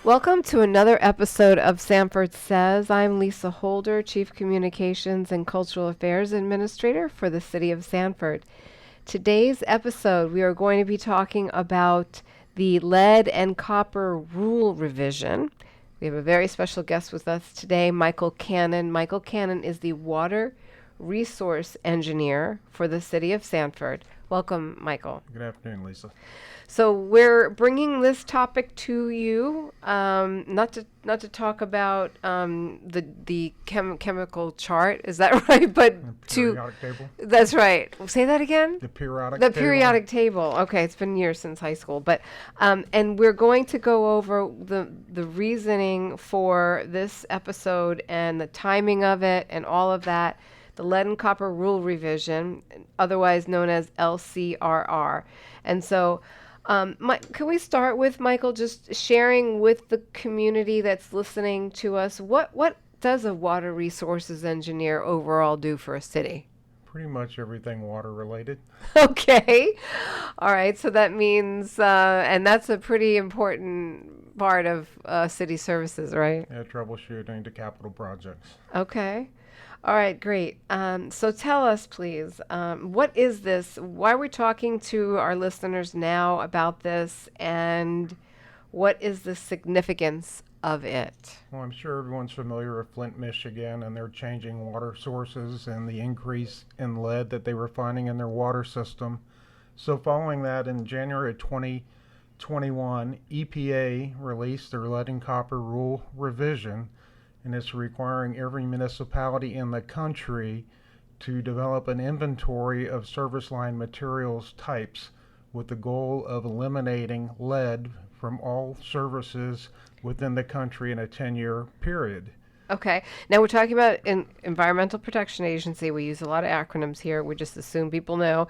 Welcome to another episode of Sanford Says. I'm Lisa Holder, Chief Communications and Cultural Affairs Administrator for the City of Sanford. Today's episode, we are going to be talking about the lead and copper rule revision. We have a very special guest with us today, Michael Cannon. Michael Cannon is the Water Resource Engineer for the City of Sanford. Welcome, Michael. Good afternoon, Lisa. So we're bringing this topic to you, not to talk about the chemical chart. Is that right? But The periodic table. That's right. Say that again. The periodic The table. periodic table. Okay, it's been years since high school, but and we're going to go over the reasoning for this episode and the timing of it and all of that. The lead and copper rule revision, otherwise known as LCRR, and so. Can we start with, Michael, just sharing with the community that's listening to us, what does a water resources engineer overall do for a city? Pretty much everything water related. Okay. All right. So that means, and that's a pretty important part of city services, right? Yeah, troubleshooting to capital projects. Okay. All right, great. So tell us, please, what is this? Why are we talking to our listeners now about this, and what is the significance of it? Well, I'm sure everyone's familiar with Flint, Michigan, and their changing water sources and the increase in lead that they were finding in their water system. So following that, in January of 2021, EPA released their lead and copper rule revision, and it's requiring every municipality in the country to develop an inventory of service line materials types with the goal of eliminating lead from all services within the country in a 10-year period. Okay. Now we're talking about an Environmental Protection Agency. We use a lot of acronyms here. We just assume people know.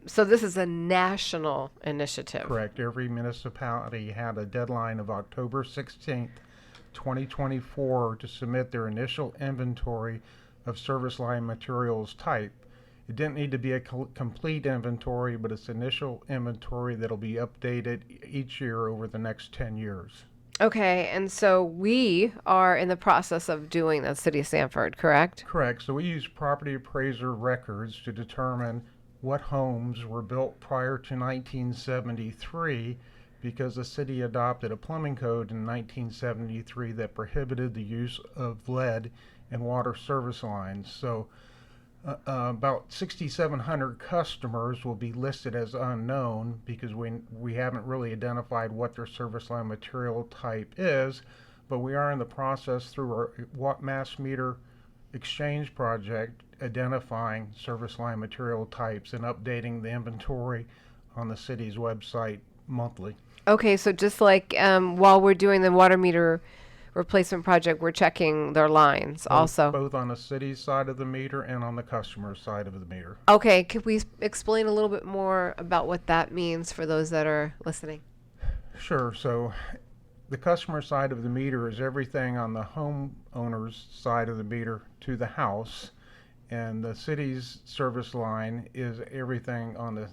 So this is a national initiative. Correct. Every municipality had a deadline of October 16th, 2024 to submit their initial inventory of service line materials type. It didn't need to be a complete inventory, but it's initial inventory that'll be updated each year over the next 10 years. Okay, and so we are in the process of doing that, City of Sanford, correct? Correct. So we use property appraiser records to determine what homes were built prior to 1973, because the city adopted a plumbing code in 1973 that prohibited the use of lead in water service lines. So about 6,700 customers will be listed as unknown because we haven't really identified what their service line material type is, but we are in the process through our mass meter exchange project identifying service line material types and updating the inventory on the city's website monthly. Okay, so just like while we're doing the water meter replacement project, we're checking their lines also. Both on the city's side of the meter and on the customer's side of the meter. Okay, could we explain a little bit more about what that means for those that are listening? Sure. So the customer side of the meter is everything on the homeowner's side of the meter to the house, and the city's service line is everything on the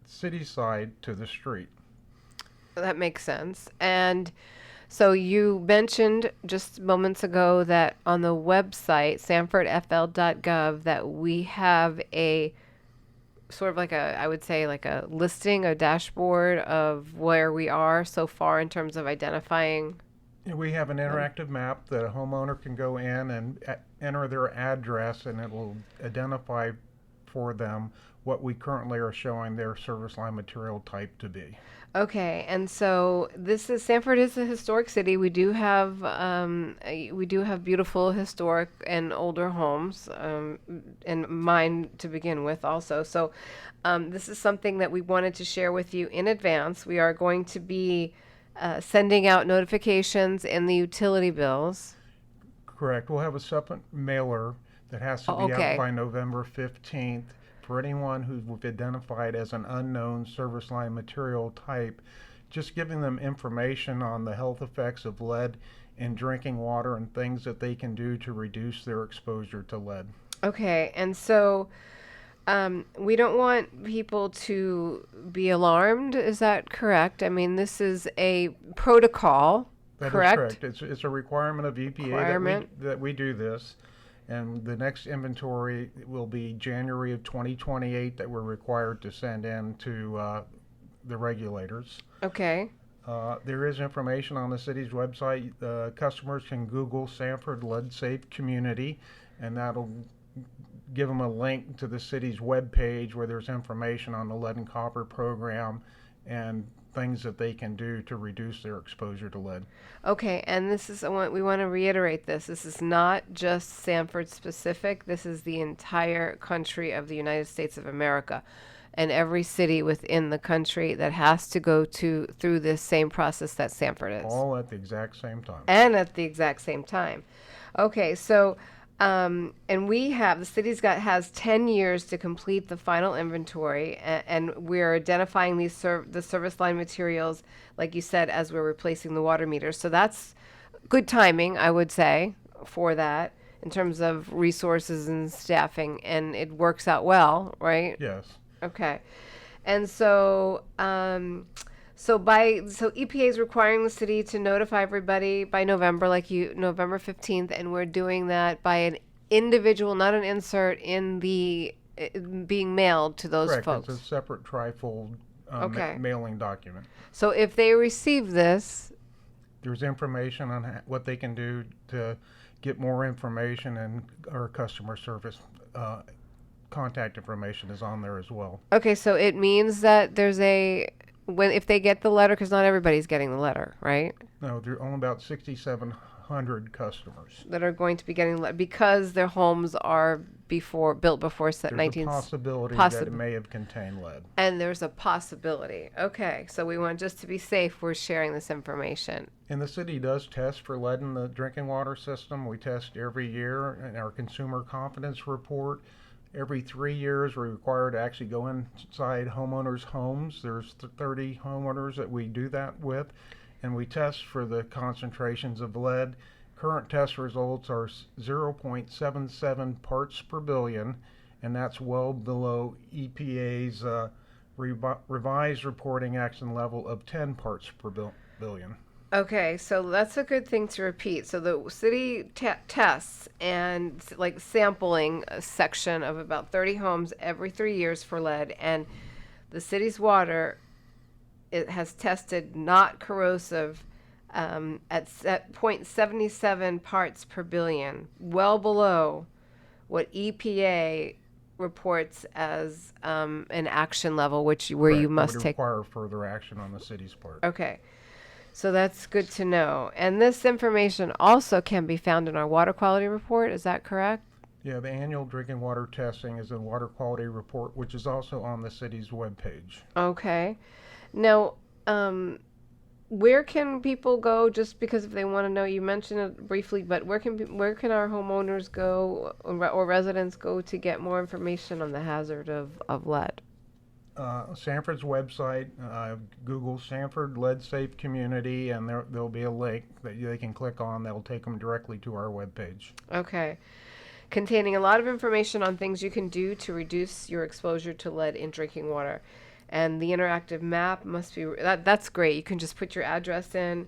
city side to the street. That makes sense. And so you mentioned just moments ago that on the website, sanfordfl.gov, that we have a sort of like I would say like a listing, a dashboard of where we are so far in terms of identifying. We have an interactive map that a homeowner can go in and enter their address, and it will identify for them what we currently are showing their service line material type to be. Okay, and so Sanford is a historic city. We do have beautiful historic and older homes, and mine to begin with also. So this is something that we wanted to share with you in advance. We are going to be sending out notifications in the utility bills. Correct. We'll have a separate mailer that has to be out by November 15th. For anyone who we've identified as an unknown service line material type, just giving them information on the health effects of lead in drinking water and things that they can do to reduce their exposure to lead. Okay, and so we don't want people to be alarmed. Is that correct? I mean, this is a protocol, That is correct? correct. It's a requirement of EPA Requirement. that we do this. And the next inventory will be January of 2028 that we're required to send in to the regulators. Okay. There is information on the city's website. Customers can Google Sanford Lead Safe Community, and that'll give them a link to the city's webpage where there's information on the lead and copper program and things that they can do to reduce their exposure to lead. Okay, and this is, we want to reiterate this. This is not just Sanford specific. This is the entire country of the United States of America, and every city within the country that has to go through this same process that Sanford is. All at the exact same time. And at the exact same time. Okay, so and the city's has 10 years to complete the final inventory, and we're identifying the service line materials, like you said, as we're replacing the water meters. So that's good timing, I would say, for that in terms of resources and staffing, and it works out well, right? Yes. Okay. And so EPA is requiring the city to notify everybody by November, November 15th, and we're doing that by an individual, not an insert in the being mailed to those Correct. folks. It's a separate trifold Okay. mailing document. So if they receive this, There's information on what they can do to get more information, and our customer service contact information is on there as well. okay, so it means that if they get the letter, because not everybody's getting the letter, right? No, there are only about 6,700 customers. That are going to be getting because their homes are built before There's 19. a possibility that it may have contained lead. And there's a possibility. Okay, so we want, just to be safe, we're sharing this information. And the city does test for lead in the drinking water system. We test every year in our consumer confidence report. Every 3 years, we're required to actually go inside homeowners' homes. There's 30 homeowners that we do that with, and we test for the concentrations of lead. Current test results are 0.77 parts per billion, and that's well below EPA's revised reporting action level of 10 parts per billion. Okay, so that's a good thing to repeat. So the city tests and sampling a section of about 30 homes every 3 years for lead, and the city's water, it has tested not corrosive at 0.77 parts per billion, well below what EPA reports as an action level, where Correct. you must would take. require further action on the city's part. Okay. So that's good to know. And this information also can be found in our water quality report. Is that correct? Yeah, the annual drinking water testing is a water quality report, which is also on the city's webpage. Okay. Now, where can people go, just because if they want to know? You mentioned it briefly, but where can our homeowners go, or residents go, to get more information on the hazard of lead? Sanford's website, Google Sanford Lead Safe Community, and there'll be a link that they can click on that'll take them directly to our webpage. Okay. Containing a lot of information on things you can do to reduce your exposure to lead in drinking water. And the interactive map must be, that's great. You can just put your address in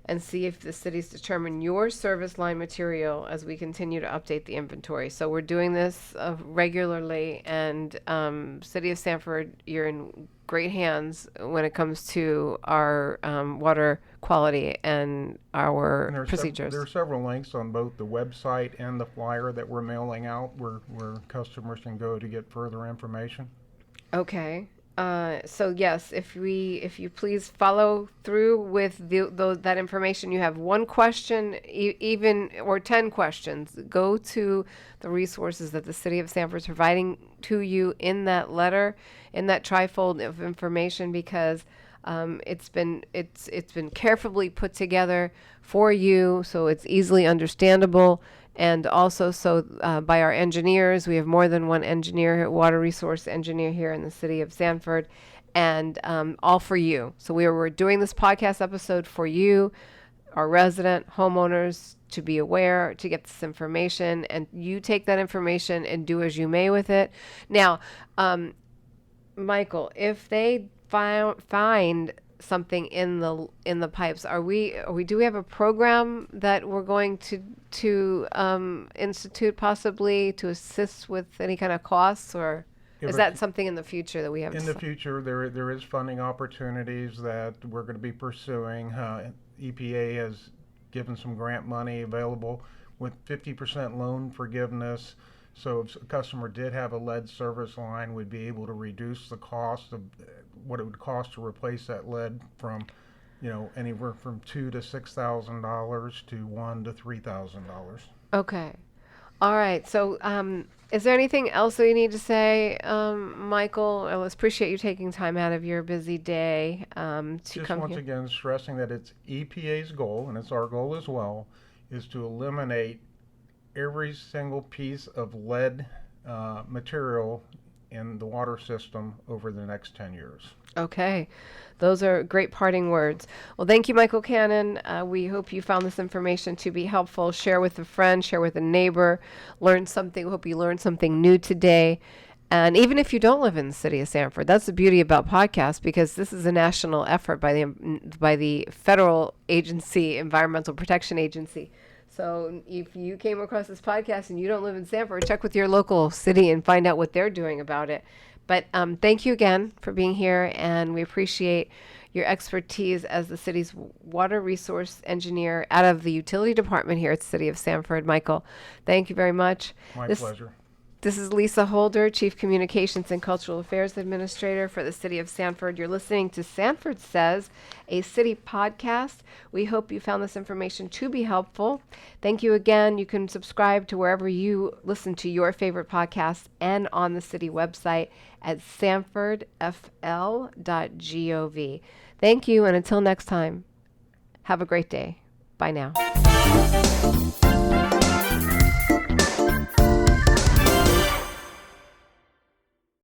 and see if the city's determined your service line material as we continue to update the inventory. So we're doing this regularly, and City of Sanford, you're in great hands when it comes to our water quality and our procedures. There are several links on both the website and the flyer that we're mailing out where customers can go to get further information. Okay. So yes, if you please follow through with that information. You have one question, even, or 10 questions, go to the resources that the City of Sanford is providing to you in that letter, in that trifold of information, because it's been carefully put together for you, so it's easily understandable. And also, by our engineers, we have more than one engineer, water resource engineer here in the City of Sanford, and all for you. So we're doing this podcast episode for you, our resident homeowners, to be aware, to get this information, and you take that information and do as you may with it. Now, Michael, if they find something in the pipes. Do we have a program that we're going to institute possibly to assist with any kind of costs, or If is it- that something in the future that we have? In the future, there is funding opportunities that we're going to be pursuing. EPA has given some grant money available with 50% loan forgiveness. So if a customer did have a lead service line, we'd be able to reduce the cost of what it would cost to replace that lead from, anywhere from $2,000 to $6,000 to $1,000 to $3,000. Okay. All right. So, is there anything else that you need to say, Michael? I appreciate you taking time out of your busy day to Just come once here. again stressing that it's EPA's goal, and it's our goal as well, is to eliminate every single piece of lead material in the water system over the next 10 years. Okay. Those are great parting words. Well, thank you, Michael Cannon. We hope you found this information to be helpful. Share with a friend, share with a neighbor, learn something. Hope you learned something new today. And even if you don't live in the city of Sanford, that's the beauty about podcasts, because this is a national effort by the federal agency, Environmental Protection Agency. So if you came across this podcast and you don't live in Sanford, check with your local city and find out what they're doing about it. But thank you again for being here, and we appreciate your expertise as the city's water resource engineer out of the utility department here at the City of Sanford. Michael, thank you very much. My pleasure. This is Lisa Holder, Chief Communications and Cultural Affairs Administrator for the City of Sanford. You're listening to Sanford Says, a city podcast. We hope you found this information to be helpful. Thank you again. You can subscribe to wherever you listen to your favorite podcasts and on the city website at sanfordfl.gov. Thank you, and until next time, have a great day. Bye now.